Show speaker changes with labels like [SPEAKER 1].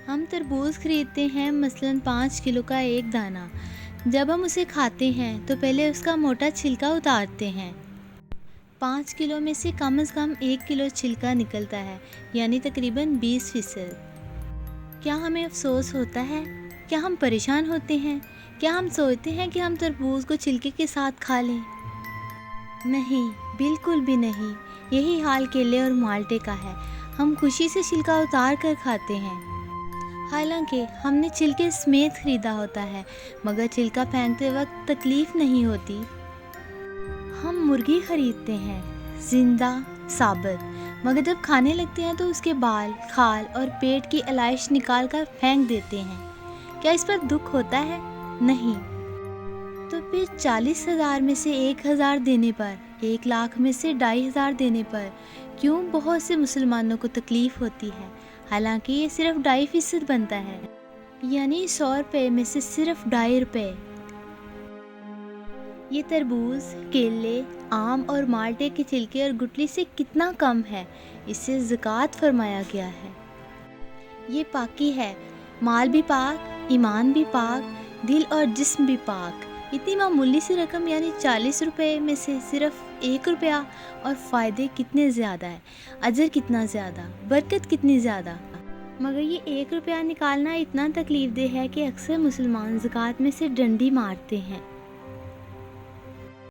[SPEAKER 1] ہم تربوز خریدتے ہیں مثلاً 5 کلو کا ایک دانہ۔ جب ہم اسے کھاتے ہیں تو پہلے اس کا موٹا چھلکا اتارتے ہیں۔ 5 کلو میں سے کم از کم 1 کلو چھلکا نکلتا ہے، یعنی تقریباً 20%۔ کیا ہمیں افسوس ہوتا ہے؟ کیا ہم پریشان ہوتے ہیں؟ کیا ہم سوچتے ہیں کہ ہم تربوز کو چھلکے کے ساتھ کھا لیں؟ نہیں، بالکل بھی نہیں۔ یہی حال کیلے اور مالٹے کا ہے۔ ہم خوشی سے چھلکا اتار کر کھاتے ہیں، حالانکہ ہم نے چھلکے سمیت خریدا ہوتا ہے، مگر چھلکا پھینکتے وقت تکلیف نہیں ہوتی۔ ہم مرغی خریدتے ہیں، زندہ، ثابت، مگر جب کھانے لگتے ہیں تو اس کے بال، کھال اور پیٹ کی علائش نکال کر پھینک دیتے ہیں۔ کیا اس پر دکھ ہوتا ہے؟ نہیں۔ تو پھر 40,000 میں سے 1,000 دینے پر، 1,00,000 میں سے 2,500 دینے پر کیوں بہت سے مسلمانوں کو تکلیف ہوتی ہے، حالانکہ یہ صرف 2.5% بنتا ہے، یعنی 100 روپے میں سے صرف 2.5 روپے۔ یہ تربوز، کیلے، آم اور مالٹے کے چھلکے اور گٹلی سے کتنا کم ہے، اس سے زکوٰۃ فرمایا گیا ہے۔ یہ پاکی ہے، مال بھی پاک، ایمان بھی پاک، دل اور جسم بھی پاک۔ اتنی معمولی سی رقم یعنی 40 روپے میں سے صرف 1 روپیہ، اور فائدے کتنے زیادہ ہیں، اجر کتنا زیادہ، برکت کتنی زیادہ۔ مگر یہ 1 روپیہ نکالنا اتنا تکلیف دہ ہے کہ اکثر مسلمان زکوٰۃ میں سے ڈنڈی مارتے ہیں۔